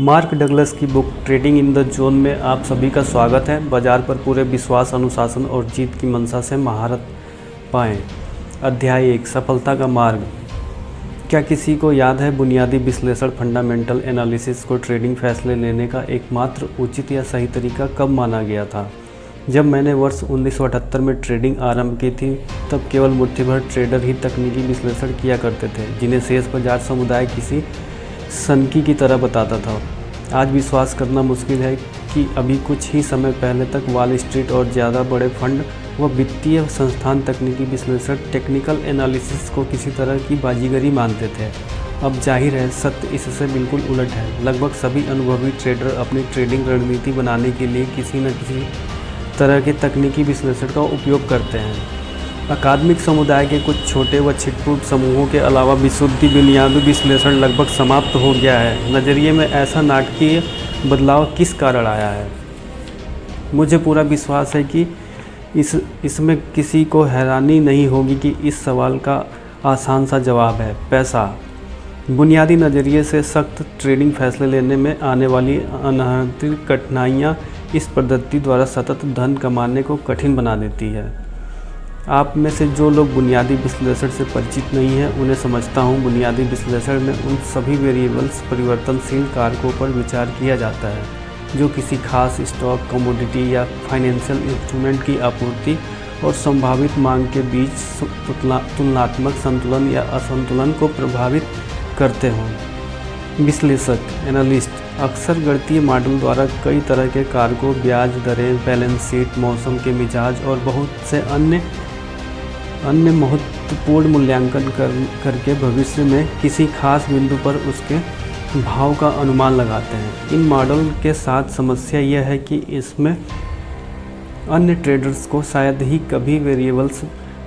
Mark Douglas की book trading in the zone में आप सभी का स्वागत है। बाजार पर पूरे विश्वास, अनुशासन और जीत की मंशा से महारत पाएं। अध्याय 1, सफलता का मार्ग। क्या किसी को याद है बुनियादी विश्लेषण फंडामेंटल एनालिसिस को ट्रेडिंग फैसले लेने का एकमात्र उचित या सही तरीका कब माना गया था? जब मैंने वर्ष 1978 में ट्रेडिंग आरंभ की थी, तब केवल मुट्ठीभर ट्रेडर ही तकनीकी विश्लेषण किया करते थे, जिन्हें शेष बाजार समुदाय किसी सनकी की तरह बताता था। आज विश्वास करना मुश्किल है कि अभी कुछ ही समय पहले तक वॉल स्ट्रीट और ज़्यादा बड़े फंड व वित्तीय संस्थान तकनीकी विश्लेषण टेक्निकल एनालिसिस को किसी तरह की बाजीगरी मानते थे। अब जाहिर है सत्य इससे बिल्कुल उलट है। लगभग सभी अनुभवी ट्रेडर अपनी ट्रेडिंग रणनीति बनाने के लिए किसी न किसी तरह के तकनीकी विश्लेषण का उपयोग करते हैं। अकादमिक समुदाय के कुछ छोटे व छिटपुट समूहों के अलावा विशुद्ध बुनियादी विश्लेषण लगभग समाप्त हो गया है। नज़रिए में ऐसा नाटकीय बदलाव किस कारण आया है? मुझे पूरा विश्वास है कि इसमें किसी को हैरानी नहीं होगी कि इस सवाल का आसान सा जवाब है पैसा। बुनियादी नज़रिए से सख्त ट्रेडिंग फैसले लेने में आने वाली अनहद कठिनाइयाँ इस पद्धति द्वारा सतत धन कमाने को कठिन बना देती है। आप में से जो लोग बुनियादी विश्लेषण से परिचित नहीं हैं, उन्हें समझता हूँ। बुनियादी विश्लेषण में उन सभी वेरिएबल्स, परिवर्तनशील कारकों पर विचार किया जाता है जो किसी खास स्टॉक, कमोडिटी या फाइनेंशियल इंस्ट्रूमेंट की आपूर्ति और संभावित मांग के बीच तुलनात्मक संतुलन या असंतुलन को प्रभावित करते हों। विश्लेषक एनालिस्ट अक्सर गणितीय मॉडल द्वारा कई तरह के कारकों, ब्याज दरें, बैलेंस शीट, मौसम के मिजाज और बहुत से अन्य महत्वपूर्ण मूल्यांकन करके भविष्य में किसी खास बिंदु पर उसके भाव का अनुमान लगाते हैं। इन मॉडल के साथ समस्या यह है कि इसमें अन्य ट्रेडर्स को शायद ही कभी वेरिएबल्स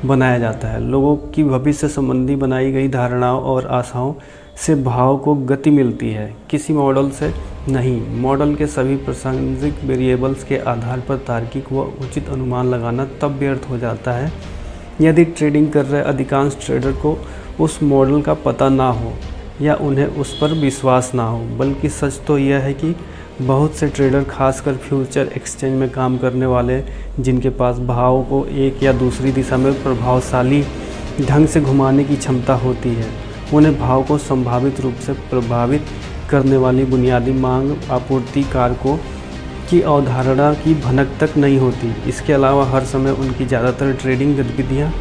बनाया जाता है। लोगों की भविष्य संबंधी बनाई गई धारणाओं और आशाओं से भाव को गति मिलती है, किसी मॉडल से नहीं। मॉडल के सभी प्रासंगिक वेरिएबल्स के आधार पर तार्किक व उचित अनुमान लगाना तब व्यर्थ हो जाता है यदि ट्रेडिंग कर रहे अधिकांश ट्रेडर को उस मॉडल का पता ना हो या उन्हें उस पर विश्वास ना हो। बल्कि सच तो यह है कि बहुत से ट्रेडर, खासकर फ्यूचर एक्सचेंज में काम करने वाले, जिनके पास भाव को एक या दूसरी दिशा में प्रभावशाली ढंग से घुमाने की क्षमता होती है, उन्हें भाव को संभावित रूप से प्रभावित करने वाली बुनियादी मांग आपूर्ति कारकों की अवधारणा की भनक तक नहीं होती। इसके अलावा हर समय उनकी ज़्यादातर ट्रेडिंग गतिविधियाँ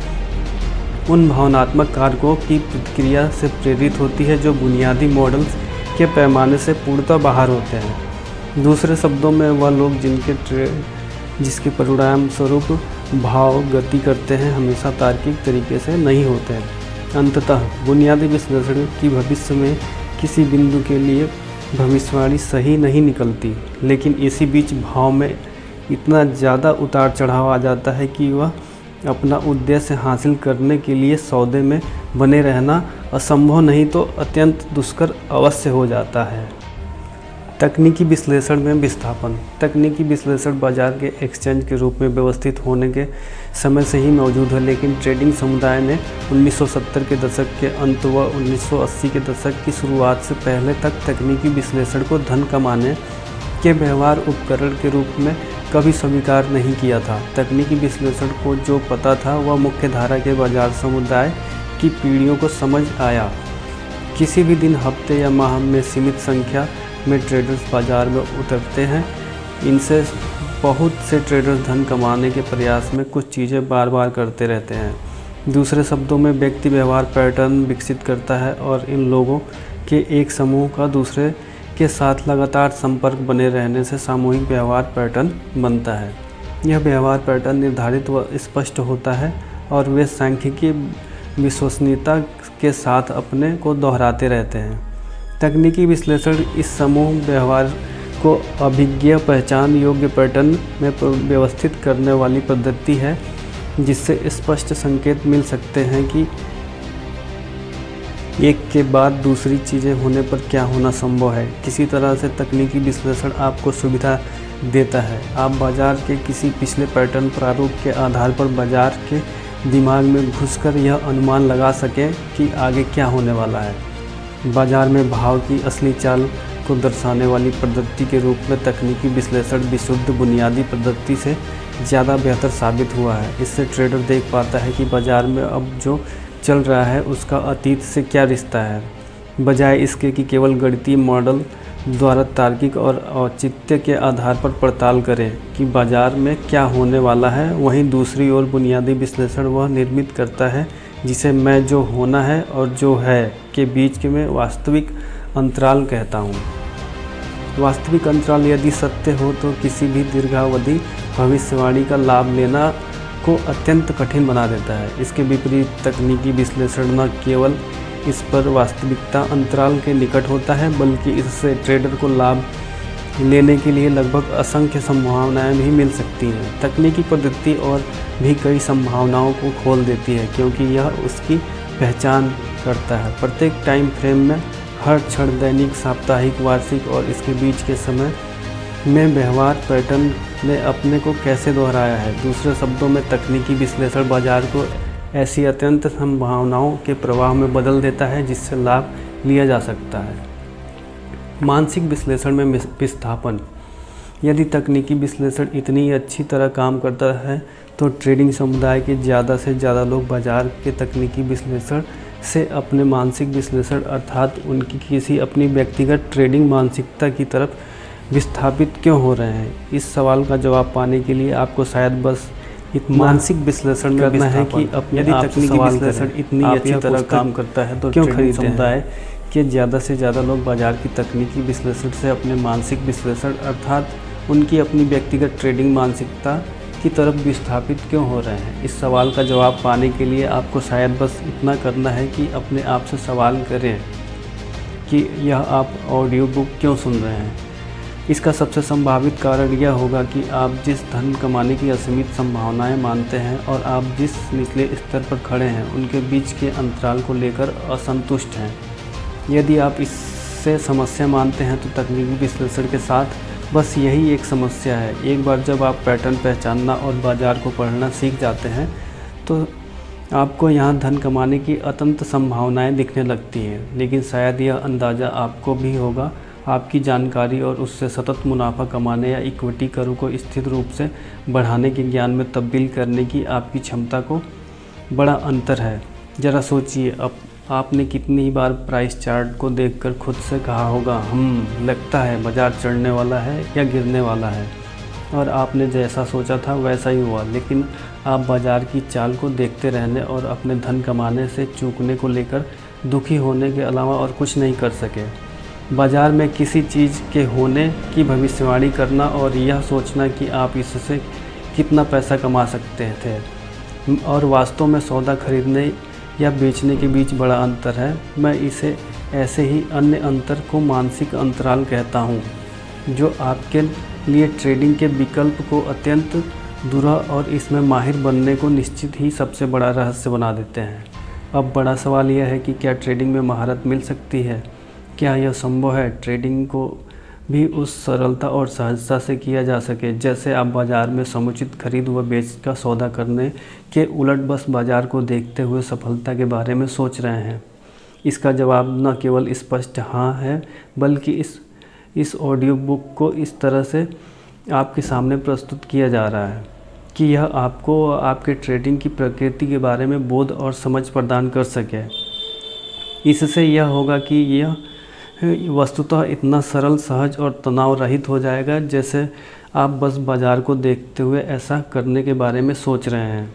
उन भावनात्मक कारकों की प्रतिक्रिया से प्रेरित होती है जो बुनियादी मॉडल्स के पैमाने से पूर्णतः बाहर होते हैं। दूसरे शब्दों में, वह लोग जिसके परिणाम स्वरूप भाव गति करते हैं हमेशा तार्किक तरीके से नहीं होते हैं। अंततः बुनियादी विश्लेषण की भविष्य में किसी बिंदु के लिए भविष्यवाणी सही नहीं निकलती, लेकिन इसी बीच भाव में इतना ज़्यादा उतार चढ़ाव आ जाता है कि वह अपना उद्देश्य हासिल करने के लिए सौदे में बने रहना असंभव नहीं तो अत्यंत दुष्कर अवश्य हो जाता है। तकनीकी विश्लेषण में विस्थापन। तकनीकी विश्लेषण बाजार के एक्सचेंज के रूप में व्यवस्थित होने के समय से ही मौजूद है, लेकिन ट्रेडिंग समुदाय ने 1970 के दशक के अंत व 1980 के दशक की शुरुआत से पहले तक तकनीकी विश्लेषण को धन कमाने के व्यवहार उपकरण के रूप में कभी स्वीकार नहीं किया था। तकनीकी विश्लेषण को जो पता था वह मुख्य धारा के बाजार समुदाय की पीढ़ियों को समझ आया। किसी भी दिन, हफ्ते या माह में सीमित संख्या में ट्रेडर्स बाजार में उतरते हैं। इनसे बहुत से ट्रेडर्स धन कमाने के प्रयास में कुछ चीज़ें बार बार करते रहते हैं। दूसरे शब्दों में, व्यक्ति व्यवहार पैटर्न विकसित करता है और इन लोगों के एक समूह का दूसरे के साथ लगातार संपर्क बने रहने से सामूहिक व्यवहार पैटर्न बनता है। यह व्यवहार पैटर्न निर्धारित व स्पष्ट होता है और वे सांख्यिकीय विश्वसनीयता के साथ अपने को दोहराते रहते हैं। तकनीकी विश्लेषण इस समूह व्यवहार को अभिज्ञ पहचान योग्य पैटर्न में व्यवस्थित करने वाली पद्धति है, जिससे स्पष्ट संकेत मिल सकते हैं कि एक के बाद दूसरी चीज़ें होने पर क्या होना संभव है। किसी तरह से तकनीकी विश्लेषण आपको सुविधा देता है। आप बाजार के किसी पिछले पैटर्न प्रारूप के आधार पर बाजार के दिमाग में घुसकर यह अनुमान लगा सकें कि आगे क्या होने वाला है। बाजार में भाव की असली चाल को दर्शाने वाली पद्धति के रूप में तकनीकी विश्लेषण विशुद्ध बुनियादी पद्धति से ज़्यादा बेहतर साबित हुआ है। इससे ट्रेडर देख पाता है कि बाज़ार में अब जो चल रहा है उसका अतीत से क्या रिश्ता है, बजाय इसके कि केवल गणितीय मॉडल द्वारा तार्किक और औचित्य के आधार पर पड़ताल करें कि बाज़ार में क्या होने वाला है। वहीं दूसरी ओर बुनियादी विश्लेषण वह निर्मित करता है जिसे मैं जो होना है और जो है के बीच के में वास्तविक अंतराल कहता हूँ। वास्तविक अंतराल यदि सत्य हो तो किसी भी दीर्घावधि भविष्यवाणी का लाभ लेना को अत्यंत कठिन बना देता है। इसके विपरीत तकनीकी विश्लेषण न केवल इस पर वास्तविकता अंतराल के निकट होता है, बल्कि इससे ट्रेडर को लाभ लेने के लिए लगभग असंख्य संभावनाएं भी मिल सकती हैं। तकनीकी पद्धति और भी कई संभावनाओं को खोल देती है, क्योंकि यह उसकी पहचान करता है। प्रत्येक टाइम फ्रेम में हर क्षण दैनिक, साप्ताहिक, वार्षिक और इसके बीच के समय में व्यवहार पैटर्न ने अपने को कैसे दोहराया है। दूसरे शब्दों में तकनीकी विश्लेषण बाजार को ऐसी अत्यंत संभावनाओं के प्रवाह में बदल देता है जिससे लाभ लिया जा सकता है। मानसिक विश्लेषण में विस्थापन। यदि तकनीकी विश्लेषण इतनी अच्छी तरह काम करता है तो ट्रेडिंग समुदाय के ज़्यादा से ज़्यादा लोग बाजार के तकनीकी विश्लेषण से अपने मानसिक विश्लेषण अर्थात उनकी किसी अपनी व्यक्तिगत ट्रेडिंग मानसिकता की तरफ विस्थापित क्यों हो रहे हैं। इस सवाल का जवाब पाने के लिए आपको शायद बस मानसिक विश्लेषण करना है कि यदि तकनीकी विश्लेषण इतनी अच्छी तरह काम करता है तो क्यों खरीदते समुदाय के ज़्यादा से ज़्यादा लोग बाजार की तकनीकी विश्लेषण से अपने मानसिक विश्लेषण अर्थात उनकी अपनी व्यक्तिगत ट्रेडिंग मानसिकता की तरफ विस्थापित क्यों हो रहे हैं। इस सवाल का जवाब पाने के लिए आपको शायद बस इतना करना है कि अपने आप से सवाल करें कि यह आप ऑडियो बुक क्यों सुन रहे हैं। इसका सबसे संभावित कारण यह होगा कि आप जिस धन कमाने की असीमित संभावनाएं मानते हैं और आप जिस निचले स्तर पर खड़े हैं उनके बीच के अंतराल को लेकर असंतुष्ट हैं। यदि आप इससे समस्या मानते हैं तो तकनीकी विश्लेषण के साथ बस यही एक समस्या है। एक बार जब आप पैटर्न पहचानना और बाज़ार को पढ़ना सीख जाते हैं तो आपको यहाँ धन कमाने की अनंत संभावनाएं दिखने लगती हैं। लेकिन शायद यह अंदाज़ा आपको भी होगा, आपकी जानकारी और उससे सतत मुनाफा कमाने या इक्विटी करों को स्थिर रूप से बढ़ाने के ज्ञान में तब्दील करने की आपकी क्षमता को बड़ा अंतर है। ज़रा सोचिए, अब आपने कितनी बार प्राइस चार्ट को देखकर खुद से कहा होगा लगता है बाज़ार चढ़ने वाला है या गिरने वाला है, और आपने जैसा सोचा था वैसा ही हुआ। लेकिन आप बाज़ार की चाल को देखते रहने और अपने धन कमाने से चूकने को लेकर दुखी होने के अलावा और कुछ नहीं कर सके। बाज़ार में किसी चीज़ के होने की भविष्यवाणी करना और यह सोचना कि आप इससे कितना पैसा कमा सकते थे और वास्तव में सौदा खरीदने या बेचने के बीच बड़ा अंतर है। मैं इसे ऐसे ही अन्य अंतर को मानसिक अंतराल कहता हूँ, जो आपके लिए ट्रेडिंग के विकल्प को अत्यंत दुर्लभ और इसमें माहिर बनने को निश्चित ही सबसे बड़ा रहस्य बना देते हैं। अब बड़ा सवाल यह है कि क्या ट्रेडिंग में महारत मिल सकती है? क्या यह संभव है ट्रेडिंग को भी उस सरलता और सहजता से किया जा सके जैसे आप बाज़ार में समुचित खरीद व बेच का सौदा करने के उलट बस बाज़ार को देखते हुए सफलता के बारे में सोच रहे हैं? इसका जवाब न केवल स्पष्ट हाँ है, बल्कि इस ऑडियो बुक को इस तरह से आपके सामने प्रस्तुत किया जा रहा है कि यह आपको आपके ट्रेडिंग की प्रकृति के बारे में बोध और समझ प्रदान कर सके। इससे यह होगा कि यह वस्तुतः इतना सरल, सहज और तनाव रहित हो जाएगा जैसे आप बस बाज़ार को देखते हुए ऐसा करने के बारे में सोच रहे हैं।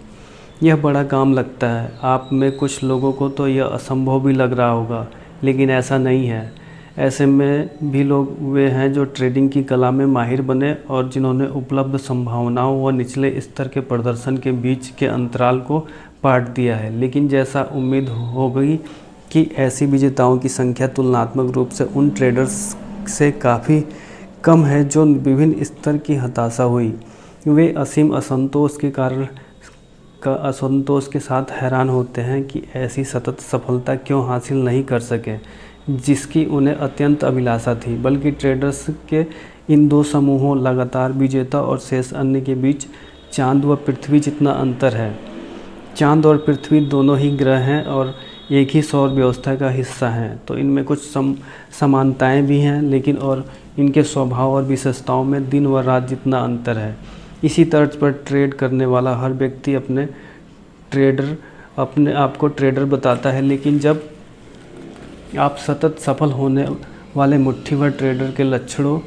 यह बड़ा काम लगता है। आप में कुछ लोगों को तो यह असंभव भी लग रहा होगा, लेकिन ऐसा नहीं है। ऐसे में भी लोग वे हैं जो ट्रेडिंग की कला में माहिर बने और जिन्होंने उपलब्ध संभावनाओं व निचले स्तर के प्रदर्शन के बीच के अंतराल को पाट दिया है। लेकिन जैसा उम्मीद हो गई कि ऐसी विजेताओं की संख्या तुलनात्मक रूप से उन ट्रेडर्स से काफ़ी कम है जो विभिन्न स्तर की हताशा हुई। वे असीम असंतोष के साथ हैरान होते हैं कि ऐसी सतत सफलता क्यों हासिल नहीं कर सके जिसकी उन्हें अत्यंत अभिलाषा थी। बल्कि ट्रेडर्स के इन दो समूहों लगातार विजेता और शेष अन्य के बीच चांद व पृथ्वी जितना अंतर है। चांद और पृथ्वी दोनों ही ग्रह हैं और एक ही सौर व्यवस्था का हिस्सा हैं, तो इनमें कुछ समानताएं भी हैं, लेकिन और इनके स्वभाव और विशेषताओं में दिन व रात जितना अंतर है। इसी तर्ज पर ट्रेड करने वाला हर व्यक्ति अपने आप को ट्रेडर बताता है, लेकिन जब आप सतत सफल होने वाले मुट्ठी ट्रेडर के लक्षणों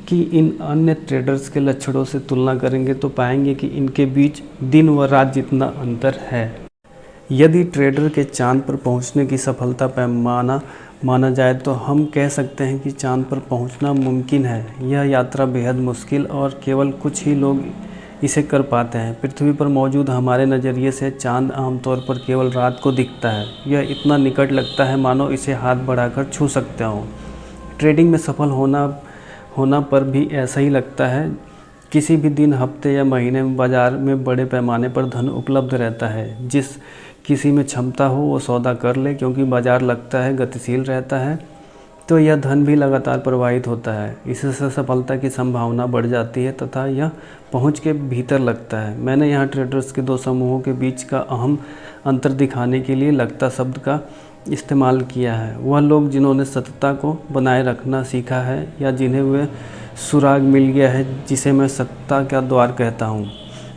की इन अन्य ट्रेडर्स के लक्षणों से तुलना करेंगे तो पाएंगे कि इनके बीच दिन व रात जितना अंतर है। यदि ट्रेडर के चांद पर पहुंचने की सफलता पैमाना माना जाए तो हम कह सकते हैं कि चांद पर पहुंचना मुमकिन है। यह यात्रा बेहद मुश्किल और केवल कुछ ही लोग इसे कर पाते हैं। पृथ्वी पर मौजूद हमारे नज़रिए से चांद आमतौर पर केवल रात को दिखता है। यह इतना निकट लगता है मानो इसे हाथ बढ़ाकर छू सकते हों। ट्रेडिंग में सफल होना पर भी ऐसा ही लगता है। किसी भी दिन, हफ्ते या महीने में बाज़ार में बड़े पैमाने पर धन उपलब्ध रहता है। जिस किसी में क्षमता हो वो सौदा कर ले, क्योंकि बाज़ार लगता है गतिशील रहता है, तो यह धन भी लगातार प्रवाहित होता है। इससे सफलता की संभावना बढ़ जाती है तथा यह पहुंच के भीतर लगता है। मैंने यहाँ ट्रेडर्स के दो समूहों के बीच का अहम अंतर दिखाने के लिए लगता शब्द का इस्तेमाल किया है। वह लोग जिन्होंने सततता को बनाए रखना सीखा है या जिन्हें वह सुराग मिल गया है जिसे मैं सत्ता का द्वार कहता हूँ।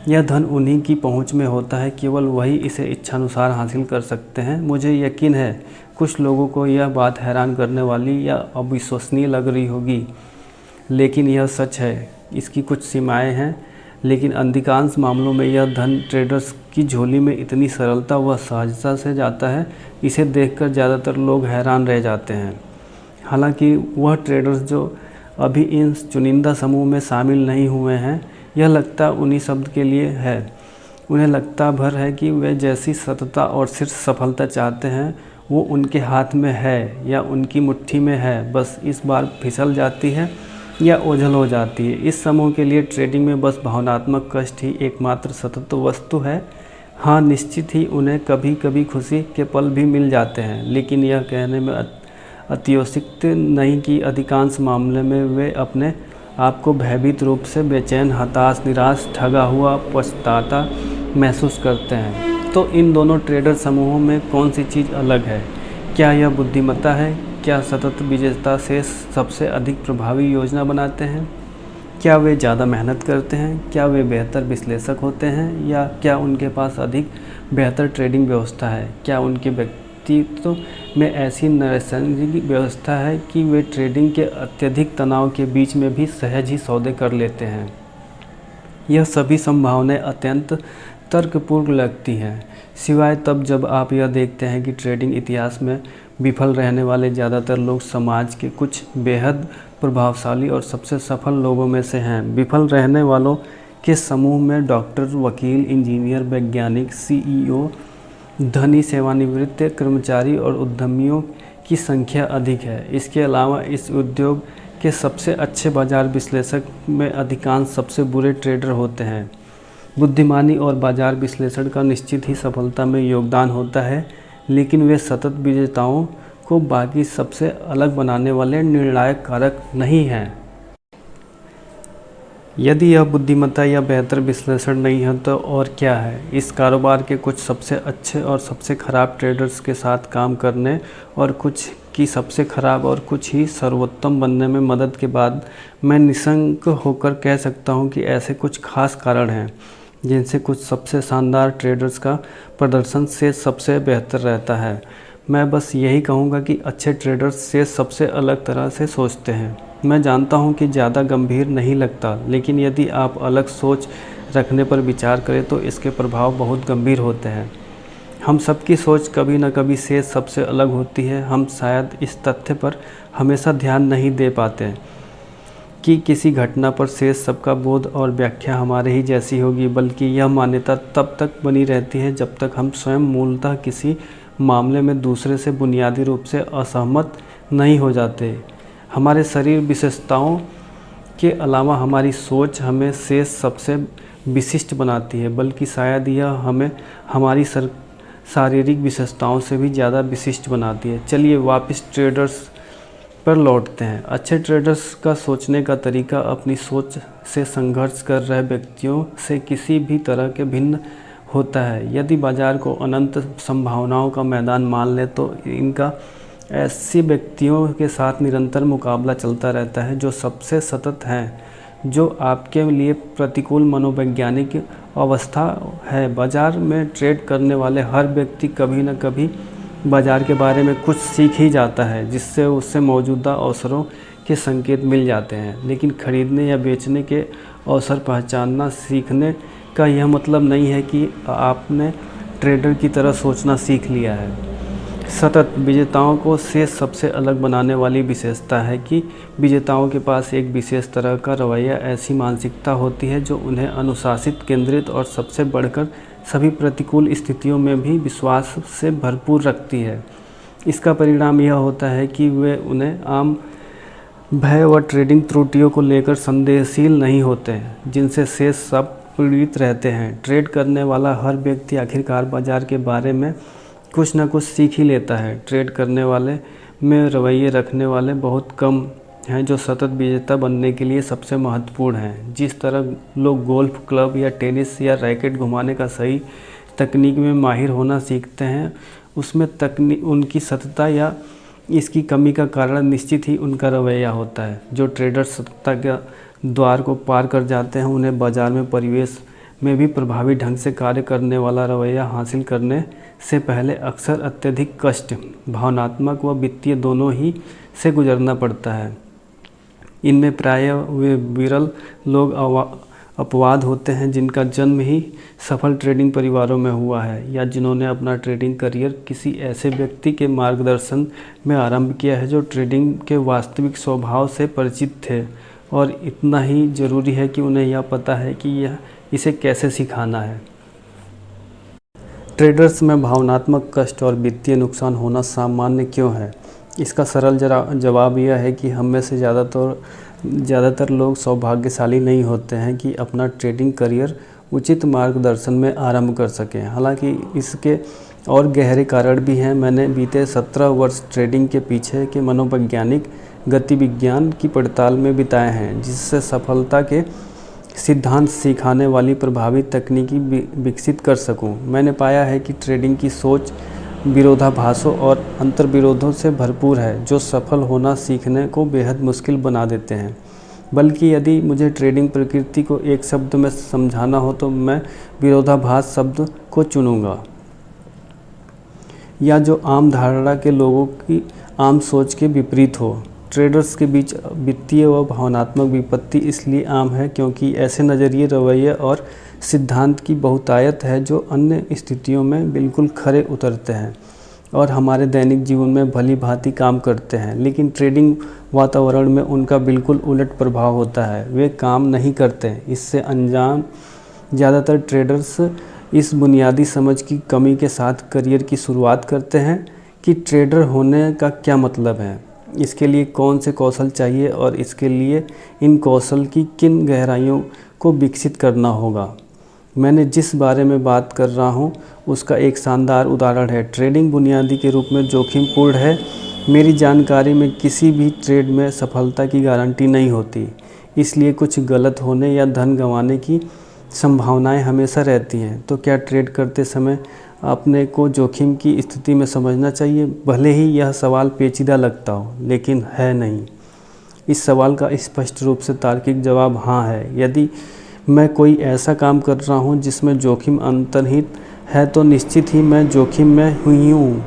यह धन उन्हीं की पहुँच में होता है, केवल वही इसे इच्छानुसार हासिल कर सकते हैं। मुझे यकीन है कुछ लोगों को यह बात हैरान करने वाली या अविश्वसनीय लग रही होगी, लेकिन यह सच है। इसकी कुछ सीमाएं हैं, लेकिन अधिकांश मामलों में यह धन ट्रेडर्स की झोली में इतनी सरलता व सहजता से जाता है, इसे देखकर ज़्यादातर लोग हैरान रह जाते हैं। हालांकि वह ट्रेडर्स जो अभी इन चुनिंदा समूह में शामिल नहीं हुए हैं, यह लगता उन्हीं शब्द के लिए है। उन्हें लगता भर है कि वे जैसी सतता और शीर्ष सफलता चाहते हैं वो उनके हाथ में है या उनकी मुट्ठी में है, बस इस बार फिसल जाती है या ओझल हो जाती है। इस समूह के लिए ट्रेडिंग में बस भावनात्मक कष्ट ही एकमात्र सतत वस्तु है। हाँ, निश्चित ही उन्हें कभी कभी खुशी के पल भी मिल जाते हैं, लेकिन यह कहने में अतिशयोक्ति नहीं कि अधिकांश मामले में वे अपने आप को भयभीत रूप से बेचैन, हताश, निराश, ठगा हुआ, पछताता महसूस करते हैं। तो इन दोनों ट्रेडर समूहों में कौन सी चीज़ अलग है? क्या यह बुद्धिमत्ता है? क्या सतत विजेता से सबसे अधिक प्रभावी योजना बनाते हैं? क्या वे ज़्यादा मेहनत करते हैं? क्या वे बेहतर विश्लेषक होते हैं? या क्या उनके पास अधिक बेहतर ट्रेडिंग व्यवस्था है? क्या उनके व्यक्तित्व में ऐसी नैसर्गिक व्यवस्था है कि वे ट्रेडिंग के अत्यधिक तनाव के बीच में भी सहज ही सौदे कर लेते हैं? यह सभी संभावनाएं अत्यंत तर्कपूर्ण लगती हैं, सिवाय तब जब आप यह देखते हैं कि ट्रेडिंग इतिहास में विफल रहने वाले ज़्यादातर लोग समाज के कुछ बेहद प्रभावशाली और सबसे सफल लोगों में से हैं। विफल रहने वालों के समूह में डॉक्टर, वकील, इंजीनियर, वैज्ञानिक, सीईओ, धनी, सेवानिवृत्त कर्मचारी और उद्यमियों की संख्या अधिक है। इसके अलावा इस उद्योग के सबसे अच्छे बाजार विश्लेषक में अधिकांश सबसे बुरे ट्रेडर होते हैं। बुद्धिमानी और बाजार विश्लेषण का निश्चित ही सफलता में योगदान होता है, लेकिन वे सतत विजेताओं को बाकी सबसे अलग बनाने वाले निर्णायक कारक नहीं हैं। यदि यह बुद्धिमत्ता या बेहतर विश्लेषण नहीं है तो और क्या है? इस कारोबार के कुछ सबसे अच्छे और सबसे खराब ट्रेडर्स के साथ काम करने और कुछ की सबसे खराब और कुछ ही सर्वोत्तम बनने में मदद के बाद मैं निशंक होकर कह सकता हूं कि ऐसे कुछ खास कारण हैं जिनसे कुछ सबसे शानदार ट्रेडर्स का प्रदर्शन से सबसे बेहतर रहता है। मैं बस यही कहूँगा कि अच्छे ट्रेडर्स से सबसे अलग तरह से सोचते हैं। मैं जानता हूँ कि ज़्यादा गंभीर नहीं लगता, लेकिन यदि आप अलग सोच रखने पर विचार करें तो इसके प्रभाव बहुत गंभीर होते हैं। हम सबकी सोच कभी न कभी से सबसे अलग होती है। हम शायद इस तथ्य पर हमेशा ध्यान नहीं दे पाते कि किसी घटना पर शेष सबका बोध और व्याख्या हमारे ही जैसी होगी, बल्कि यह मान्यता तब तक बनी रहती है जब तक हम स्वयं मूलतः किसी मामले में दूसरे से बुनियादी रूप से असहमत नहीं हो जाते। हमारे शरीर विशेषताओं के अलावा हमारी सोच हमें शेष सबसे विशिष्ट बनाती है, बल्कि शायद यह हमें हमारी शारीरिक विशेषताओं से भी ज़्यादा विशिष्ट बनाती है। चलिए वापस ट्रेडर्स पर लौटते हैं। अच्छे ट्रेडर्स का सोचने का तरीका अपनी सोच से संघर्ष कर रहे व्यक्तियों से किसी भी तरह के भिन्न होता है। यदि बाजार को अनंत संभावनाओं का मैदान मान ले तो इनका ऐसे व्यक्तियों के साथ निरंतर मुकाबला चलता रहता है जो सबसे सतत हैं, जो आपके लिए प्रतिकूल मनोवैज्ञानिक अवस्था है। बाजार में ट्रेड करने वाले हर व्यक्ति कभी न कभी बाजार के बारे में कुछ सीख ही जाता है, जिससे उससे मौजूदा अवसरों के संकेत मिल जाते हैं। लेकिन खरीदने या बेचने के अवसर पहचानना सीखने का यह मतलब नहीं है कि आपने ट्रेडर की तरह सोचना सीख लिया है। सतत विजेताओं को से सबसे अलग बनाने वाली विशेषता है कि विजेताओं के पास एक विशेष तरह का रवैया, ऐसी मानसिकता होती है जो उन्हें अनुशासित, केंद्रित और सबसे बढ़कर सभी प्रतिकूल स्थितियों में भी विश्वास से भरपूर रखती है। इसका परिणाम यह होता है कि वे उन्हें आम भय व ट्रेडिंग त्रुटियों को लेकर संदेहशील नहीं होते, जिनसे शेष सब पीड़ित रहते हैं। ट्रेड करने वाला हर व्यक्ति आखिरकार बाजार के बारे में कुछ न कुछ सीख ही लेता है। ट्रेड करने वाले में रवैये रखने वाले बहुत कम हैं जो सतत विजेता बनने के लिए सबसे महत्वपूर्ण हैं। जिस तरह लोग गोल्फ क्लब या टेनिस या रैकेट घुमाने का सही तकनीक में माहिर होना सीखते हैं, उसमें उनकी सतता या इसकी कमी का कारण निश्चित ही उनका रवैया होता है। जो ट्रेडर सतता के द्वार को पार कर जाते हैं, उन्हें बाजार में परिवेश में भी प्रभावी ढंग से कार्य करने वाला रवैया हासिल करने से पहले अक्सर अत्यधिक कष्ट, भावनात्मक व वित्तीय दोनों ही से गुजरना पड़ता है। इनमें प्रायः वे विरल लोग अपवाद होते हैं जिनका जन्म ही सफल ट्रेडिंग परिवारों में हुआ है, या जिन्होंने अपना ट्रेडिंग करियर किसी ऐसे व्यक्ति के मार्गदर्शन में आरंभ किया है जो ट्रेडिंग के वास्तविक स्वभाव से परिचित थे। और इतना ही ज़रूरी है कि उन्हें यह पता है कि यह इसे कैसे सिखाना है। ट्रेडर्स में भावनात्मक कष्ट और वित्तीय नुकसान होना सामान्य क्यों है? इसका सरल जवाब यह है कि हम में से ज़्यादातर लोग सौभाग्यशाली नहीं होते हैं कि अपना ट्रेडिंग करियर उचित मार्गदर्शन में आरंभ कर सकें। हालांकि इसके और गहरे कारण भी हैं। मैंने बीते 17 वर्ष ट्रेडिंग के पीछे के मनोवैज्ञानिक गतिविज्ञान की पड़ताल में बिताए हैं, जिससे सफलता के सिद्धांत सिखाने वाली प्रभावी तकनीकी विकसित कर सकूं। मैंने पाया है कि ट्रेडिंग की सोच विरोधाभासों और अंतर्विरोधों से भरपूर है, जो सफल होना सीखने को बेहद मुश्किल बना देते हैं। बल्कि यदि मुझे ट्रेडिंग प्रकृति को एक शब्द में समझाना हो तो मैं विरोधाभास शब्द को चुनूंगा, या जो आम धारणा के लोगों की आम सोच के विपरीत हो। ट्रेडर्स के बीच वित्तीय व भावनात्मक विपत्ति इसलिए आम है क्योंकि ऐसे नज़रिए, रवैये और सिद्धांत की बहुतायत है जो अन्य स्थितियों में बिल्कुल खरे उतरते हैं और हमारे दैनिक जीवन में भली भांति काम करते हैं, लेकिन ट्रेडिंग वातावरण में उनका बिल्कुल उलट प्रभाव होता है। वे काम नहीं करते। इससे अनजान ज़्यादातर ट्रेडर्स इस बुनियादी समझ की कमी के साथ करियर की शुरुआत करते हैं कि ट्रेडर होने का क्या मतलब है, इसके लिए कौन से कौशल चाहिए और इसके लिए इन कौशल की किन गहराइयों को विकसित करना होगा। मैंने जिस बारे में बात कर रहा हूँ उसका एक शानदार उदाहरण है। ट्रेडिंग बुनियादी के रूप में जोखिमपूर्ण है। मेरी जानकारी में किसी भी ट्रेड में सफलता की गारंटी नहीं होती, इसलिए कुछ गलत होने या धन गंवाने की संभावनाएं हमेशा रहती हैं। तो क्या ट्रेड करते समय अपने को जोखिम की स्थिति में समझना चाहिए? भले ही यह सवाल पेचीदा लगता हो, लेकिन है नहीं। इस सवाल का स्पष्ट रूप से तार्किक जवाब हाँ है। यदि मैं कोई ऐसा काम कर रहा हूँ जिसमें जोखिम अंतर्निहित है तो निश्चित ही मैं जोखिम में हुई हूँ।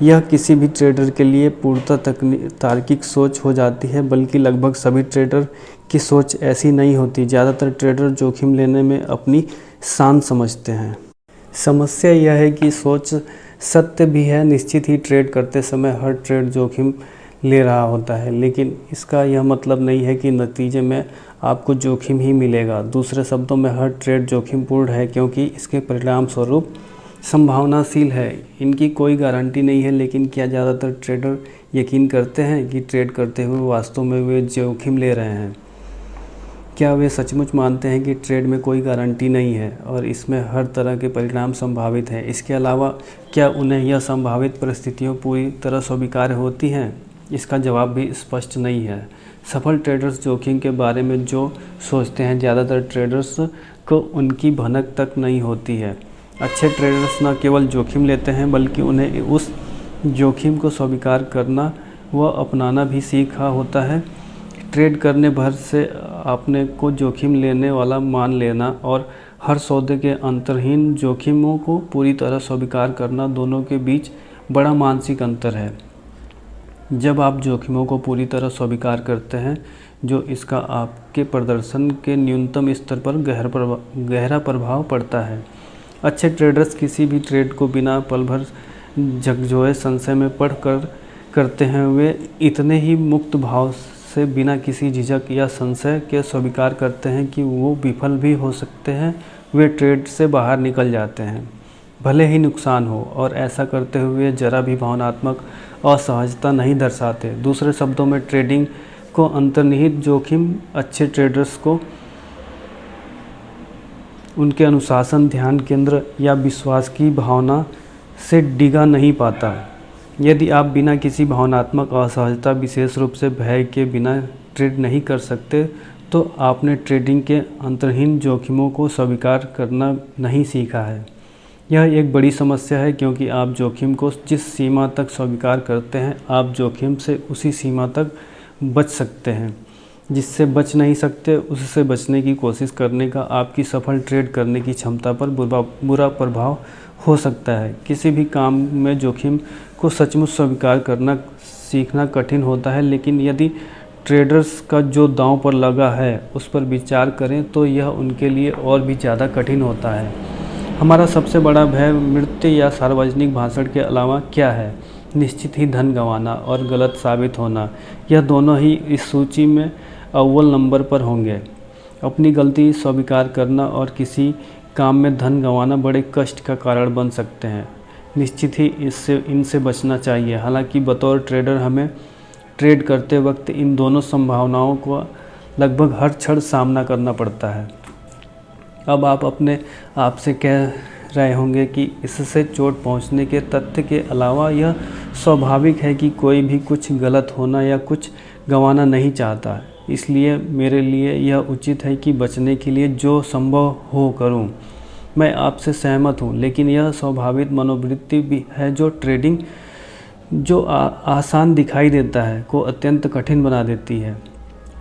यह किसी भी ट्रेडर के लिए पूर्णतः तार्किक सोच हो जाती है, बल्कि लगभग सभी ट्रेडर की सोच ऐसी नहीं होती। ज़्यादातर ट्रेडर जोखिम लेने में अपनी शान समझते हैं। समस्या यह है कि सोच सत्य भी है। निश्चित ही ट्रेड करते समय हर ट्रेड जोखिम ले रहा होता है, लेकिन इसका यह मतलब नहीं है कि नतीजे में आपको जोखिम ही मिलेगा। दूसरे शब्दों में, हर ट्रेड जोखिमपूर्ण है क्योंकि इसके परिणाम स्वरूप संभावनाशील है। इनकी कोई गारंटी नहीं है। लेकिन क्या ज़्यादातर ट्रेडर यकीन करते हैं कि ट्रेड करते हुए वास्तव में वे जोखिम ले रहे हैं? क्या वे सचमुच मानते हैं कि ट्रेड में कोई गारंटी नहीं है और इसमें हर तरह के परिणाम संभावित हैं? इसके अलावा क्या उन्हें यह संभावित परिस्थितियाँ पूरी तरह स्वीकार्य होती हैं? इसका जवाब भी स्पष्ट नहीं है। सफल ट्रेडर्स जोखिम के बारे में जो सोचते हैं, ज़्यादातर ट्रेडर्स को उनकी भनक तक नहीं होती है। अच्छे ट्रेडर्स न केवल जोखिम लेते हैं बल्कि उन्हें उस जोखिम को स्वीकार करना व अपनाना भी सीखा होता है। ट्रेड करने भर से अपने को जोखिम लेने वाला मान लेना और हर सौदे के अंतर्हीन जोखिमों को पूरी तरह स्वीकार करना दोनों के बीच बड़ा मानसिक अंतर है। जब आप जोखिमों को पूरी तरह स्वीकार करते हैं जो इसका आपके प्रदर्शन के न्यूनतम स्तर पर गहरा प्रभाव पड़ता है। अच्छे ट्रेडर्स किसी भी ट्रेड को बिना पल भर झकझोरे संशय में पढ़ कर करते हैं। वे इतने ही मुक्त भाव से बिना किसी झिझक या संशय के स्वीकार करते हैं कि वो विफल भी हो सकते हैं। वे ट्रेड से बाहर निकल जाते हैं भले ही नुकसान हो, और ऐसा करते हुए जरा भी भावनात्मक असहजता नहीं दर्शाते। दूसरे शब्दों में ट्रेडिंग को अंतर्निहित जोखिम अच्छे ट्रेडर्स को उनके अनुशासन, ध्यान केंद्र या विश्वास की भावना से डिगा नहीं पाता। यदि आप बिना किसी भावनात्मक असहजता, विशेष रूप से भय के बिना ट्रेड नहीं कर सकते, तो आपने ट्रेडिंग के अंतर्हीन जोखिमों को स्वीकार करना नहीं सीखा है। यह एक बड़ी समस्या है क्योंकि आप जोखिम को जिस सीमा तक स्वीकार करते हैं, आप जोखिम से उसी सीमा तक बच सकते हैं। जिससे बच नहीं सकते, उससे बचने की कोशिश करने का आपकी सफल ट्रेड करने की क्षमता पर बुरा प्रभाव हो सकता है। किसी भी काम में जोखिम को सचमुच स्वीकार करना सीखना कठिन होता है, लेकिन यदि ट्रेडर्स का जो दांव पर लगा है उस पर विचार करें तो यह उनके लिए और भी ज़्यादा कठिन होता है। हमारा सबसे बड़ा भय मृत्यु या सार्वजनिक भाषण के अलावा क्या है? निश्चित ही धन गंवाना और गलत साबित होना। यह दोनों ही इस सूची में अव्वल नंबर पर होंगे। अपनी गलती स्वीकार करना और किसी काम में धन गंवाना बड़े कष्ट का कारण बन सकते हैं। निश्चित ही इनसे बचना चाहिए। हालांकि बतौर ट्रेडर हमें ट्रेड करते वक्त इन दोनों संभावनाओं को लगभग हर क्षण सामना करना पड़ता है। अब आप अपने आप से कह रहे होंगे कि इससे चोट पहुंचने के तथ्य के अलावा यह स्वाभाविक है कि कोई भी कुछ गलत होना या कुछ गंवाना नहीं चाहता। इसलिए मेरे लिए यह उचित है कि बचने के लिए जो संभव हो करूं। मैं आपसे सहमत हूं, लेकिन यह स्वाभाविक मनोवृत्ति भी है जो ट्रेडिंग जो आसान दिखाई देता है को अत्यंत कठिन बना देती है।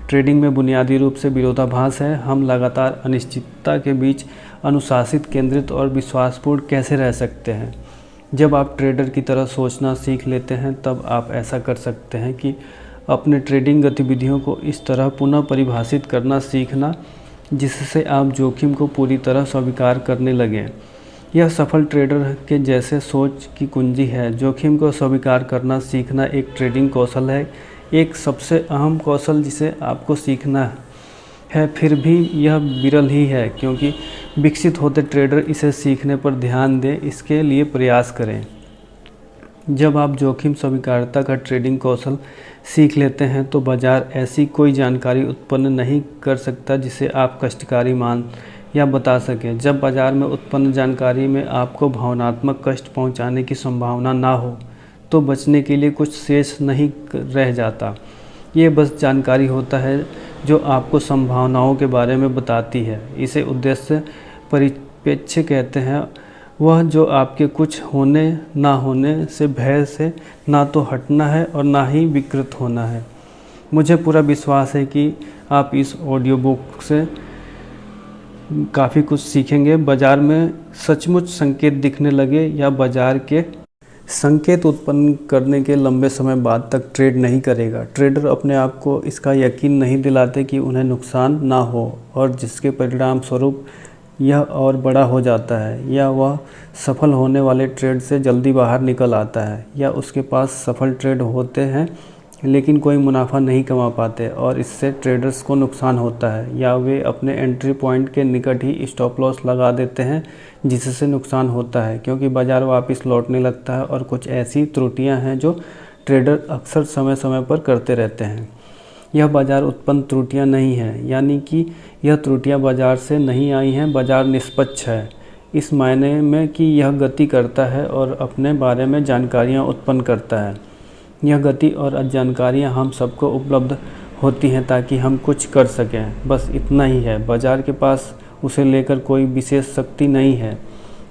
ट्रेडिंग में बुनियादी रूप से विरोधाभास है। हम लगातार अनिश्चितता के बीच अनुशासित, केंद्रित और विश्वासपूर्ण कैसे रह सकते हैं? जब आप ट्रेडर की तरह सोचना सीख लेते हैं तब आप ऐसा कर सकते हैं कि अपने ट्रेडिंग गतिविधियों को इस तरह पुनः परिभाषित करना सीखना जिससे आप जोखिम को पूरी तरह स्वीकार करने लगें। यह सफल ट्रेडर के जैसे सोच की कुंजी है। जोखिम को स्वीकार करना सीखना एक ट्रेडिंग कौशल है, एक सबसे अहम कौशल जिसे आपको सीखना है। फिर भी यह विरल ही है क्योंकि विकसित होते ट्रेडर इसे सीखने पर ध्यान दें, इसके लिए प्रयास करें। जब आप जोखिम स्वीकारता का ट्रेडिंग कौशल सीख लेते हैं तो बाजार ऐसी कोई जानकारी उत्पन्न नहीं कर सकता जिसे आप कष्टकारी मान या बता सकें। जब बाजार में उत्पन्न जानकारी में आपको भावनात्मक कष्ट पहुंचाने की संभावना ना हो तो बचने के लिए कुछ शेष नहीं रह जाता। ये बस जानकारी होता है जो आपको संभावनाओं के बारे में बताती है। इसे उद्देश्य परिप्रेक्ष्य कहते हैं। वह जो आपके कुछ होने ना होने से भय से ना तो हटना है और ना ही विकृत होना है। मुझे पूरा विश्वास है कि आप इस ऑडियो बुक से काफ़ी कुछ सीखेंगे। बाजार में सचमुच संकेत दिखने लगे या बाजार के संकेत उत्पन्न करने के लंबे समय बाद तक ट्रेड नहीं करेगा। ट्रेडर अपने आप को इसका यकीन नहीं दिलाते कि उन्हें नुकसान ना हो और जिसके परिणाम स्वरूप यह और बड़ा हो जाता है, या वह सफल होने वाले ट्रेड से जल्दी बाहर निकल आता है, या उसके पास सफल ट्रेड होते हैं लेकिन कोई मुनाफा नहीं कमा पाते और इससे ट्रेडर्स को नुकसान होता है, या वे अपने एंट्री पॉइंट के निकट ही स्टॉप लॉस लगा देते हैं जिससे नुकसान होता है क्योंकि बाज़ार वापस लौटने लगता है। और कुछ ऐसी त्रुटियां हैं जो ट्रेडर अक्सर समय समय पर करते रहते हैं। यह बाज़ार उत्पन्न त्रुटियां नहीं हैं, यानी कि यह त्रुटियां बाज़ार से नहीं आई हैं। बाज़ार निष्पक्ष है इस मायने में कि यह गति करता है और अपने बारे में जानकारियां उत्पन्न करता है। यह गति और जानकारियां हम सबको उपलब्ध होती हैं ताकि हम कुछ कर सकें, बस इतना ही है। बाज़ार के पास उसे लेकर कोई विशेष शक्ति नहीं है।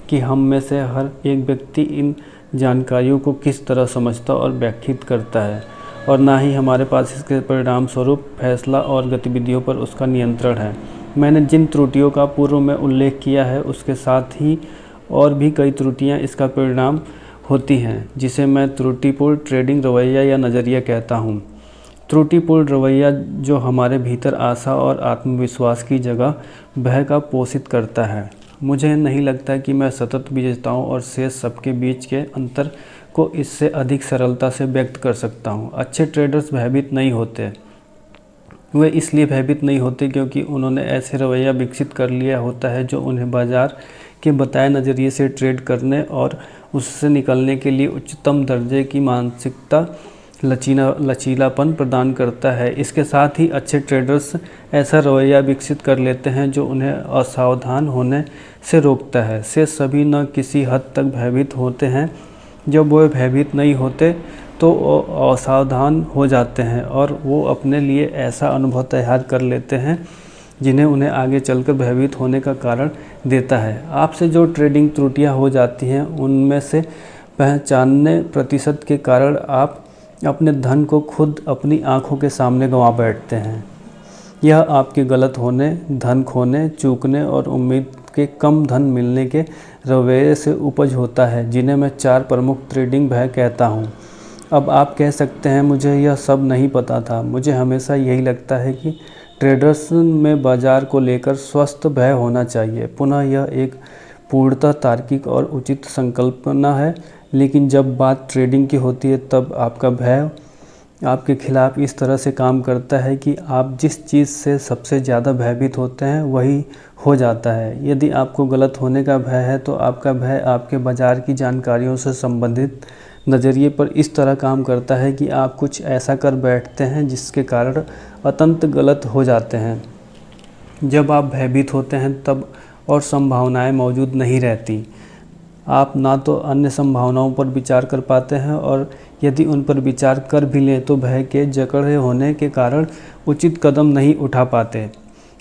कि हम में से हर एक व्यक्ति इन जानकारियों को किस तरह समझता और व्याख्यात करता है, और ना ही हमारे पास इसके परिणाम स्वरूप फैसला और गतिविधियों पर उसका नियंत्रण है। मैंने जिन त्रुटियों का पूर्व में उल्लेख किया है उसके साथ ही और भी कई त्रुटियां इसका परिणाम होती हैं, जिसे मैं त्रुटिपूर्ण ट्रेडिंग रवैया या नज़रिया कहता हूँ। त्रुटिपूर्ण रवैया जो हमारे भीतर आशा और आत्मविश्वास की जगह भय का पोषित करता है। मुझे नहीं लगता कि मैं सतत विजेताओं और शेष सबके बीच के अंतर को इससे अधिक सरलता से व्यक्त कर सकता हूँ। अच्छे ट्रेडर्स भयभीत नहीं होते। वे इसलिए भयभीत नहीं होते क्योंकि उन्होंने ऐसे रवैया विकसित कर लिया होता है जो उन्हें बाजार के बताए नज़रिए से ट्रेड करने और उससे निकलने के लिए उच्चतम दर्जे की मानसिकता लचीलापन प्रदान करता है। इसके साथ ही अच्छे ट्रेडर्स ऐसा रवैया विकसित कर लेते हैं जो उन्हें असावधान होने से रोकता है। से सभी न किसी हद तक भयभीत होते हैं। जब वो भयभीत नहीं होते तो असावधान हो जाते हैं और वो अपने लिए ऐसा अनुभव तैयार कर लेते हैं जिन्हें उन्हें आगे चलकर भयभीत होने का कारण देता है। आपसे जो ट्रेडिंग त्रुटियां हो जाती हैं उनमें से 95% के कारण आप अपने धन को खुद अपनी आंखों के सामने गंवा बैठते हैं। यह आपके गलत होने, धन खोने, चूकने और उम्मीद के कम धन मिलने के रवैये से उपज होता है, जिन्हें मैं 4 प्रमुख ट्रेडिंग भय कहता हूँ। अब आप कह सकते हैं मुझे यह सब नहीं पता था। मुझे हमेशा यही लगता है कि ट्रेडर्स में बाजार को लेकर स्वस्थ भय होना चाहिए। पुनः यह एक पूर्णतः तार्किक और उचित संकल्पना है, लेकिन जब बात ट्रेडिंग की होती है तब आपका भय आपके खिलाफ इस तरह से काम करता है कि आप जिस चीज़ से सबसे ज़्यादा भयभीत होते हैं वही हो जाता है। यदि आपको गलत होने का भय है तो आपका भय आपके बाज़ार की जानकारियों से संबंधित नज़रिए पर इस तरह काम करता है कि आप कुछ ऐसा कर बैठते हैं जिसके कारण अत्यंत गलत हो जाते हैं। जब आप भयभीत होते हैं तब और संभावनाएं मौजूद नहीं रहती। आप ना तो अन्य संभावनाओं पर विचार कर पाते हैं और यदि उन पर विचार कर भी लें तो भय के जकड़े होने के कारण उचित कदम नहीं उठा पाते।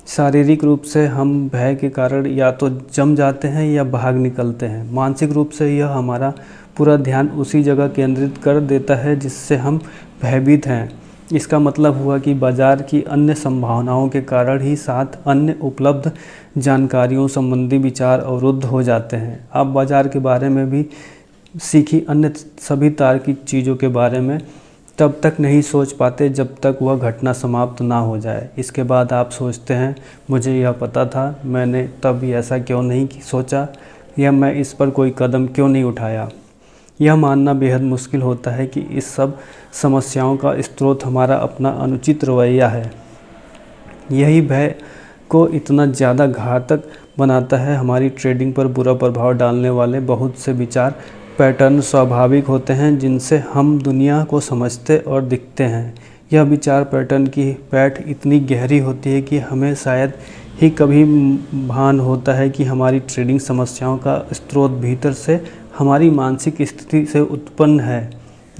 शारीरिक रूप से हम भय के कारण या तो जम जाते हैं या भाग निकलते हैं। मानसिक रूप से यह हमारा पूरा ध्यान उसी जगह केंद्रित कर देता है जिससे हम भयभीत हैं। इसका मतलब हुआ कि बाजार की अन्य संभावनाओं के कारण ही साथ अन्य उपलब्ध जानकारियों संबंधी विचार अवरुद्ध हो जाते हैं। आप बाजार के बारे में भी सीखी अन्य सभी तार्किक चीज़ों के बारे में तब तक नहीं सोच पाते जब तक वह घटना समाप्त ना हो जाए। इसके बाद आप सोचते हैं मुझे यह पता था, मैंने तब ऐसा क्यों नहीं सोचा, या मैं इस पर कोई कदम क्यों नहीं उठाया। यह मानना बेहद मुश्किल होता है कि इस सब समस्याओं का स्रोत हमारा अपना अनुचित रवैया है। यही भय को इतना ज़्यादा घातक बनाता है। हमारी ट्रेडिंग पर बुरा प्रभाव डालने वाले बहुत से विचार पैटर्न स्वाभाविक होते हैं जिनसे हम दुनिया को समझते और दिखते हैं। यह विचार पैटर्न की पैठ इतनी गहरी होती है कि हमें शायद ही कभी भान होता है कि हमारी ट्रेडिंग समस्याओं का स्रोत भीतर से हमारी मानसिक स्थिति से उत्पन्न है।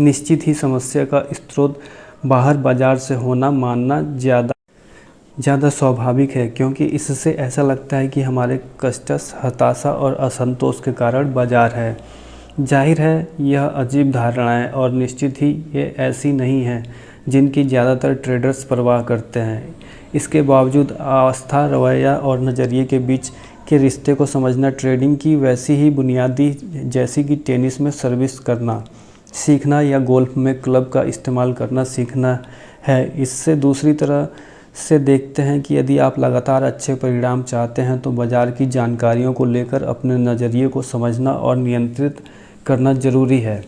निश्चित ही समस्या का स्रोत बाहर बाजार से होना मानना ज़्यादा स्वाभाविक है, क्योंकि इससे ऐसा लगता है कि हमारे कष्ट, हताशा और असंतोष के कारण बाजार है। जाहिर है यह अजीब धारणाएं और निश्चित ही ये ऐसी नहीं हैं जिनकी ज़्यादातर ट्रेडर्स परवाह करते हैं। इसके बावजूद आस्था, रवैया और नज़रिए के बीच के रिश्ते को समझना ट्रेडिंग की वैसी ही बुनियादी जैसी कि टेनिस में सर्विस करना सीखना या गोल्फ में क्लब का इस्तेमाल करना सीखना है। इससे दूसरी तरह से देखते हैं कि यदि आप लगातार अच्छे परिणाम चाहते हैं तो बाज़ार की जानकारियों को लेकर अपने नज़रिए को समझना और नियंत्रित करना ज़रूरी है।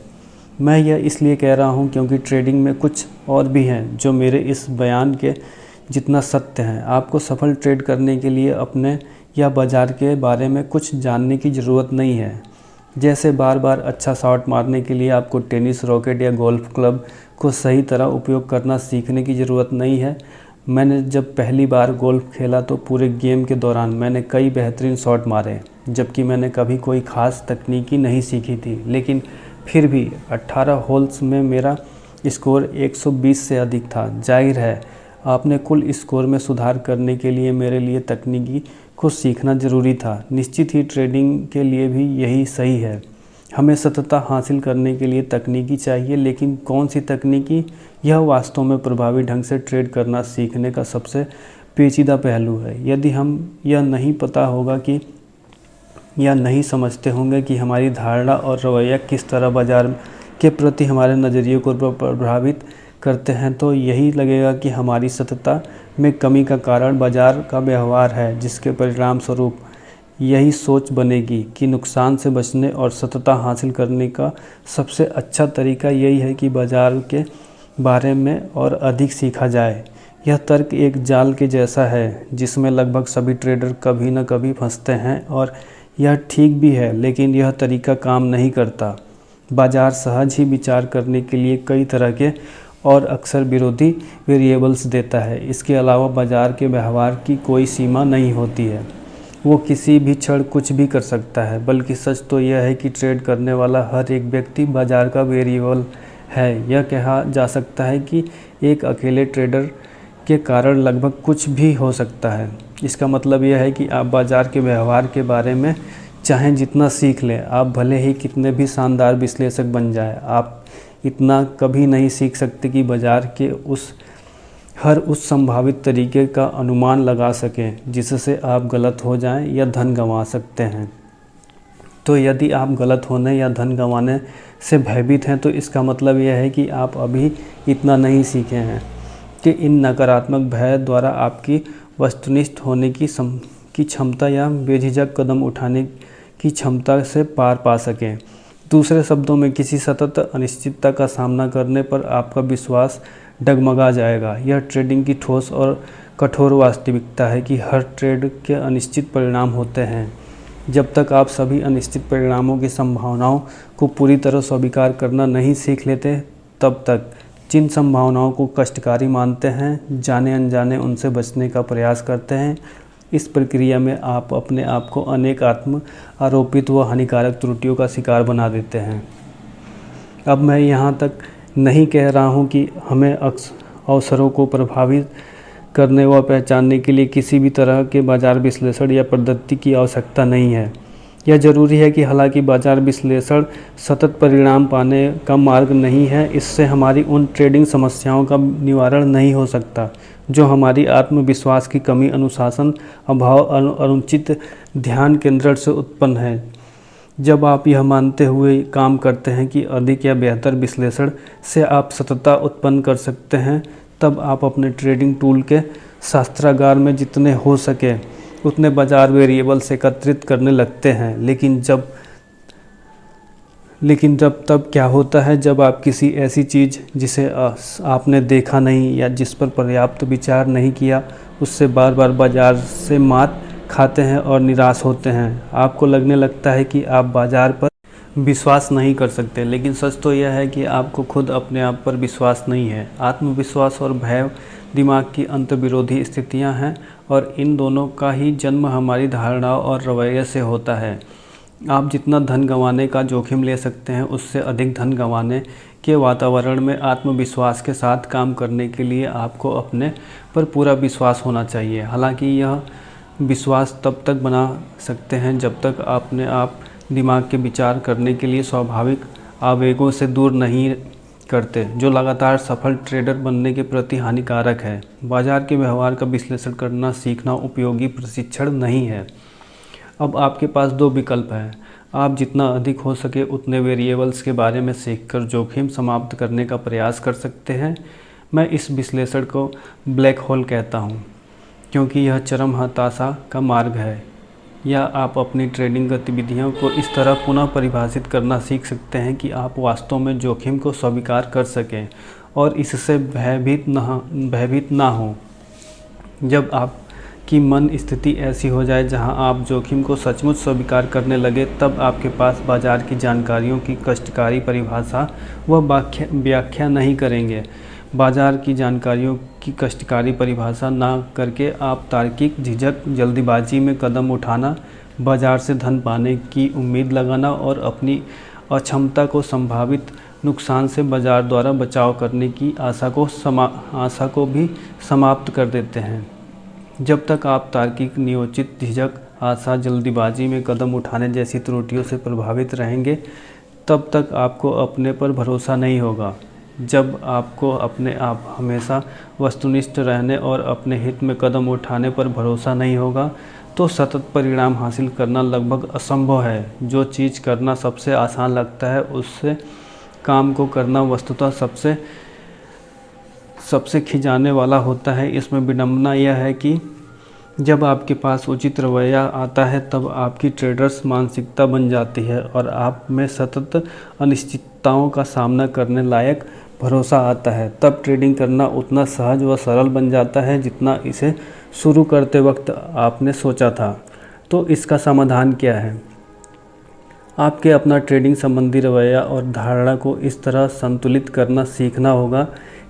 मैं यह इसलिए कह रहा हूं क्योंकि ट्रेडिंग में कुछ और भी हैं जो मेरे इस बयान के जितना सत्य हैं। आपको सफल ट्रेड करने के लिए अपने या बाज़ार के बारे में कुछ जानने की ज़रूरत नहीं है। जैसे बार बार अच्छा शॉट मारने के लिए आपको टेनिस रॉकेट या गोल्फ क्लब को सही तरह उपयोग करना सीखने की ज़रूरत नहीं है। मैंने जब पहली बार गोल्फ खेला तो पूरे गेम के दौरान मैंने कई बेहतरीन शॉट मारे, जबकि मैंने कभी कोई ख़ास तकनीकी नहीं सीखी थी। लेकिन फिर भी 18 होल्स में मेरा स्कोर 120 से अधिक था। जाहिर है आपने कुल स्कोर में सुधार करने के लिए मेरे लिए तकनीकी को सीखना जरूरी था। निश्चित ही ट्रेडिंग के लिए भी यही सही है। हमें सततता हासिल करने के लिए तकनीकी चाहिए, लेकिन कौन सी तकनीकी, यह वास्तव में प्रभावी ढंग से ट्रेड करना सीखने का सबसे पेचीदा पहलू है। यदि हम यह नहीं पता होगा कि या नहीं समझते होंगे कि हमारी धारणा और रवैया किस तरह बाजार के प्रति हमारे नज़रिए को प्रभावित करते हैं, तो यही लगेगा कि हमारी सततता में कमी का कारण बाजार का व्यवहार है, जिसके परिणाम स्वरूप यही सोच बनेगी कि नुकसान से बचने और सततता हासिल करने का सबसे अच्छा तरीका यही है कि बाजार के बारे में और अधिक सीखा जाए। यह तर्क एक जाल के जैसा है जिसमें लगभग सभी ट्रेडर कभी न कभी फंसते हैं, और यह ठीक भी है, लेकिन यह तरीका काम नहीं करता। बाजार सहज ही विचार करने के लिए कई तरह के और अक्सर विरोधी वेरिएबल्स देता है। इसके अलावा बाजार के व्यवहार की कोई सीमा नहीं होती है, वो किसी भी क्षण कुछ भी कर सकता है। बल्कि सच तो यह है कि ट्रेड करने वाला हर एक व्यक्ति बाजार का वेरिएबल है। यह कहा जा सकता है कि एक अकेले ट्रेडर के कारण लगभग कुछ भी हो सकता है। इसका मतलब यह है कि आप बाजार के व्यवहार के बारे में चाहें जितना सीख लें, आप भले ही कितने भी शानदार विश्लेषक बन जाएं, आप इतना कभी नहीं सीख सकते कि बाजार के हर उस संभावित तरीके का अनुमान लगा सकें जिससे आप गलत हो जाएं या धन गंवा सकते हैं। तो यदि आप गलत होने या धन गंवाने से भयभीत हैं, तो इसका मतलब यह है कि आप अभी इतना नहीं सीखे हैं कि इन नकारात्मक भय द्वारा आपकी वस्तुनिष्ठ होने की क्षमता या बेझिझक कदम उठाने की क्षमता से पार पा सकें। दूसरे शब्दों में, किसी सतत अनिश्चितता का सामना करने पर आपका विश्वास डगमगा जाएगा। यह ट्रेडिंग की ठोस और कठोर वास्तविकता है कि हर ट्रेड के अनिश्चित परिणाम होते हैं। जब तक आप सभी अनिश्चित परिणामों की संभावनाओं को पूरी तरह स्वीकार करना नहीं सीख लेते, तब तक जिन संभावनाओं को कष्टकारी मानते हैं, जाने अनजाने उनसे बचने का प्रयास करते हैं। इस प्रक्रिया में आप अपने आप को अनेक आत्म आरोपित व हानिकारक त्रुटियों का शिकार बना देते हैं। अब मैं यहाँ तक नहीं कह रहा हूँ कि हमें अवसरों को प्रभावित करने व पहचानने के लिए किसी भी तरह के बाजार विश्लेषण या पद्धति की आवश्यकता नहीं है। यह जरूरी है कि हालांकि बाजार विश्लेषण सतत परिणाम पाने का मार्ग नहीं है, इससे हमारी उन ट्रेडिंग समस्याओं का निवारण नहीं हो सकता जो हमारी आत्मविश्वास की कमी, अनुशासन अभाव, अनुचित ध्यान केंद्रण से उत्पन्न है। जब आप यह मानते हुए काम करते हैं कि अधिक या बेहतर विश्लेषण से आप सततता उत्पन्न कर सकते हैं, तब आप अपने ट्रेडिंग टूल के शस्त्रागार में जितने हो सके उतने बाजार वेरिएबल्स एकत्रित करने लगते हैं। लेकिन जब तब क्या होता है, जब आप किसी ऐसी चीज़ जिसे आपने देखा नहीं या जिस पर पर्याप्त विचार नहीं किया, उससे बार बार बाजार से मात खाते हैं और निराश होते हैं। आपको लगने लगता है कि आप बाजार पर विश्वास नहीं कर सकते, लेकिन सच तो यह है कि आपको खुद अपने आप पर विश्वास नहीं है। आत्मविश्वास और भय दिमाग की अंतर्विरोधी स्थितियां हैं, और इन दोनों का ही जन्म हमारी धारणाओं और रवैये से होता है। आप जितना धन गंवाने का जोखिम ले सकते हैं, उससे अधिक धन गंवाने के वातावरण में आत्मविश्वास के साथ काम करने के लिए आपको अपने पर पूरा विश्वास होना चाहिए। हालांकि यह विश्वास तब तक बना सकते हैं जब तक अपने आप दिमाग के विचार करने के लिए स्वाभाविक आवेगों से दूर नहीं करते, जो लगातार सफल ट्रेडर बनने के प्रति हानिकारक है। बाजार के व्यवहार का विश्लेषण करना सीखना उपयोगी प्रशिक्षण नहीं है। अब आपके पास दो विकल्प हैं। आप जितना अधिक हो सके उतने वेरिएबल्स के बारे में सीखकर जोखिम समाप्त करने का प्रयास कर सकते हैं। मैं इस विश्लेषण को ब्लैक होल कहता हूँ, क्योंकि यह चरम हताशा का मार्ग है। या आप अपनी ट्रेडिंग गतिविधियों को इस तरह पुनः परिभाषित करना सीख सकते हैं कि आप वास्तव में जोखिम को स्वीकार कर सकें और इससे भयभीत ना हो। जब आपकी मन स्थिति ऐसी हो जाए जहां आप जोखिम को सचमुच स्वीकार करने लगे, तब आपके पास बाजार की जानकारियों की कष्टकारी परिभाषा व व्याख्या नहीं करेंगे। बाजार की जानकारियों की कष्टकारी परिभाषा ना करके आप तार्किक झिझक, जल्दीबाजी में कदम उठाना, बाजार से धन पाने की उम्मीद लगाना और अपनी अक्षमता को संभावित नुकसान से बाजार द्वारा बचाव करने की आशा को भी समाप्त कर देते हैं। जब तक आप तार्किक, नियोजित, झिझक, आशा, जल्दबाजी में कदम उठाने जैसी त्रुटियों से प्रभावित रहेंगे, तब तक आपको अपने पर भरोसा नहीं होगा। जब आपको अपने आप हमेशा वस्तुनिष्ठ रहने और अपने हित में कदम उठाने पर भरोसा नहीं होगा, तो सतत परिणाम हासिल करना लगभग असंभव है। जो चीज़ करना सबसे आसान लगता है, उससे काम को करना वस्तुतः सबसे खिंचाने वाला होता है। इसमें विडंबना यह है कि जब आपके पास उचित रवैया आता है, तब आपकी ट्रेडर्स मानसिकता बन जाती है और आप में सतत अनिश्चितताओं का सामना करने लायक भरोसा आता है। तब ट्रेडिंग करना उतना सहज व सरल बन जाता है जितना इसे शुरू करते वक्त आपने सोचा था। तो इसका समाधान क्या है? आपके अपना ट्रेडिंग संबंधी रवैया और धारणा को इस तरह संतुलित करना सीखना होगा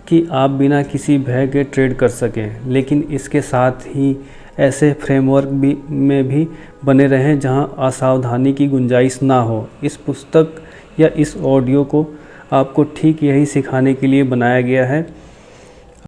कि आप बिना किसी भय के ट्रेड कर सकें, लेकिन इसके साथ ही ऐसे फ्रेमवर्क में भी बने रहें जहां असावधानी की गुंजाइश ना हो। इस पुस्तक या इस ऑडियो को आपको ठीक यही सिखाने के लिए बनाया गया है।